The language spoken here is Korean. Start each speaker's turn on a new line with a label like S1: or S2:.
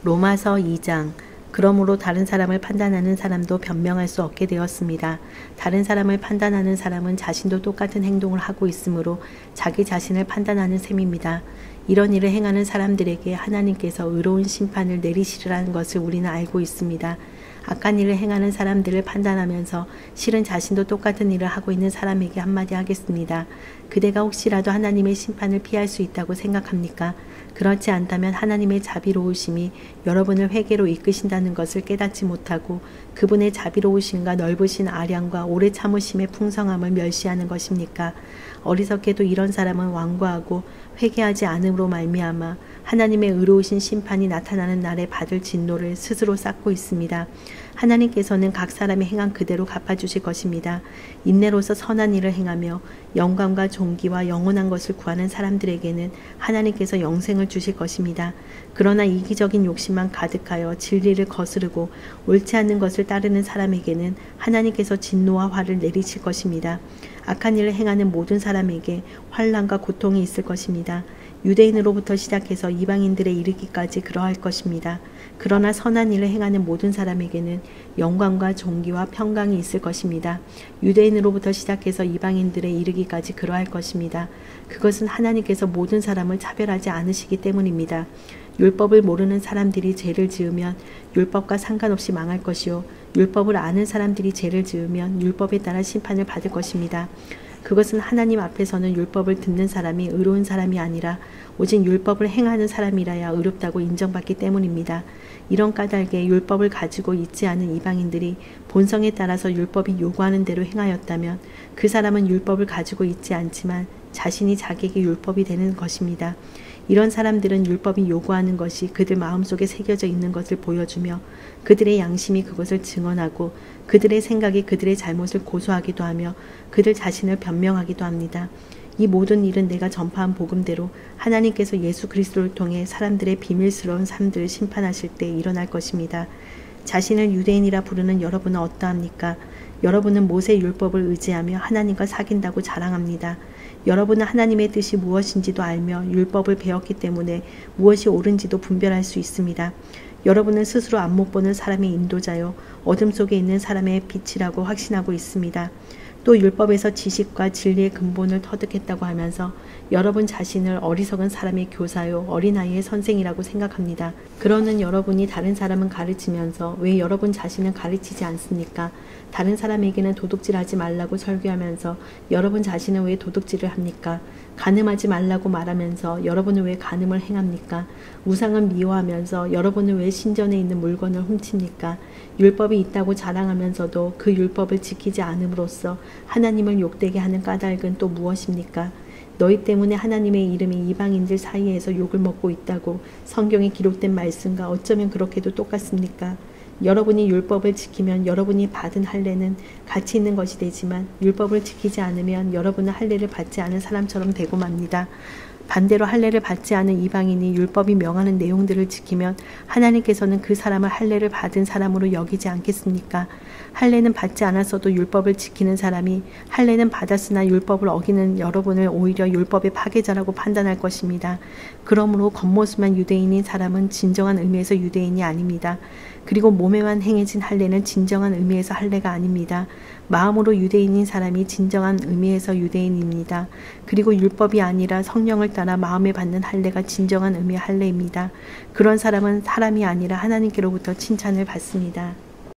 S1: 로마서 2장. 그러므로 다른 사람을 판단하는 사람도 변명할 수 없게 되었습니다. 다른 사람을 판단하는 사람은 자신도 똑같은 행동을 하고 있으므로 자기 자신을 판단하는 셈입니다. 이런 일을 행하는 사람들에게 하나님께서 의로운 심판을 내리시리라는 것을 우리는 알고 있습니다. 악한 일을 행하는 사람들을 판단하면서 실은 자신도 똑같은 일을 하고 있는 사람에게 한마디 하겠습니다. 그대가 혹시라도 하나님의 심판을 피할 수 있다고 생각합니까? 그렇지 않다면 하나님의 자비로우심이 여러분을 회개로 이끄신다는 것을 깨닫지 못하고 그분의 자비로우심과 넓으신 아량과 오래 참으심의 풍성함을 멸시하는 것입니까? 어리석게도 이런 사람은 완고하고 회개하지 않음으로 말미암아 하나님의 의로우신 심판이 나타나는 날에 받을 진노를 스스로 쌓고 있습니다. 하나님께서는 각 사람이 행한 그대로 갚아주실 것입니다. 인내로서 선한 일을 행하며 영광과 존귀와 영원한 것을 구하는 사람들에게는 하나님께서 영생을 주실 것입니다. 그러나 이기적인 욕심만 가득하여 진리를 거스르고 옳지 않는 것을 따르는 사람에게는 하나님께서 진노와 화를 내리실 것입니다. 악한 일을 행하는 모든 사람에게 환난과 고통이 있을 것입니다. 유대인으로부터 시작해서 이방인들에 이르기까지 그러할 것입니다. 그러나 선한 일을 행하는 모든 사람에게는 영광과 존귀와 평강이 있을 것입니다. 유대인으로부터 시작해서 이방인들에 이르기까지 그러할 것입니다. 그것은 하나님께서 모든 사람을 차별하지 않으시기 때문입니다. 율법을 모르는 사람들이 죄를 지으면 율법과 상관없이 망할 것이요 율법을 아는 사람들이 죄를 지으면 율법에 따라 심판을 받을 것입니다. 그것은 하나님 앞에서는 율법을 듣는 사람이 의로운 사람이 아니라 오직 율법을 행하는 사람이라야 의롭다고 인정받기 때문입니다. 이런 까닭에 율법을 가지고 있지 않은 이방인들이 본성에 따라서 율법이 요구하는 대로 행하였다면 그 사람은 율법을 가지고 있지 않지만 자신이 자기에게 율법이 되는 것입니다. 이런 사람들은 율법이 요구하는 것이 그들 마음속에 새겨져 있는 것을 보여주며 그들의 양심이 그것을 증언하고 그들의 생각이 그들의 잘못을 고소하기도 하며 그들 자신을 변명하기도 합니다. 이 모든 일은 내가 전파한 복음대로 하나님께서 예수 그리스도를 통해 사람들의 비밀스러운 삶들을 심판하실 때 일어날 것입니다. 자신을 유대인이라 부르는 여러분은 어떠합니까? 여러분은 모세 율법을 의지하며 하나님과 사귄다고 자랑합니다. 여러분은 하나님의 뜻이 무엇인지도 알며 율법을 배웠기 때문에 무엇이 옳은지도 분별할 수 있습니다. 여러분은 스스로 안목 보는 사람의 인도자요 어둠 속에 있는 사람의 빛이라고 확신하고 있습니다. 또 율법에서 지식과 진리의 근본을 터득했다고 하면서 여러분 자신을 어리석은 사람의 교사요 어린아이의 선생이라고 생각합니다. 그러는 여러분이 다른 사람은 가르치면서 왜 여러분 자신은 가르치지 않습니까? 다른 사람에게는 도둑질하지 말라고 설교하면서 여러분 자신은 왜 도둑질을 합니까? 간음하지 말라고 말하면서 여러분은 왜 간음을 행합니까? 우상을 미워하면서 여러분은 왜 신전에 있는 물건을 훔칩니까? 율법이 있다고 자랑하면서도 그 율법을 지키지 않음으로써 하나님을 욕되게 하는 까닭은 또 무엇입니까? 너희 때문에 하나님의 이름이 이방인들 사이에서 욕을 먹고 있다고 성경에 기록된 말씀과 어쩌면 그렇게도 똑같습니까? 여러분이 율법을 지키면 여러분이 받은 할례는 가치 있는 것이 되지만 율법을 지키지 않으면 여러분은 할례를 받지 않은 사람처럼 되고 맙니다. 반대로 할례를 받지 않은 이방인이 율법이 명하는 내용들을 지키면 하나님께서는 그 사람을 할례를 받은 사람으로 여기지 않겠습니까? 할례는 받지 않았어도 율법을 지키는 사람이 할례는 받았으나 율법을 어기는 여러분을 오히려 율법의 파괴자라고 판단할 것입니다. 그러므로 겉모습만 유대인인 사람은 진정한 의미에서 유대인이 아닙니다. 그리고 몸에만 행해진 할례는 진정한 의미에서 할례가 아닙니다. 마음으로 유대인인 사람이 진정한 의미에서 유대인입니다. 그리고 율법이 아니라 성령을 따라 마음에 받는 할례가 진정한 의미의 할례입니다. 그런 사람은 사람이 아니라 하나님께로부터 칭찬을 받습니다.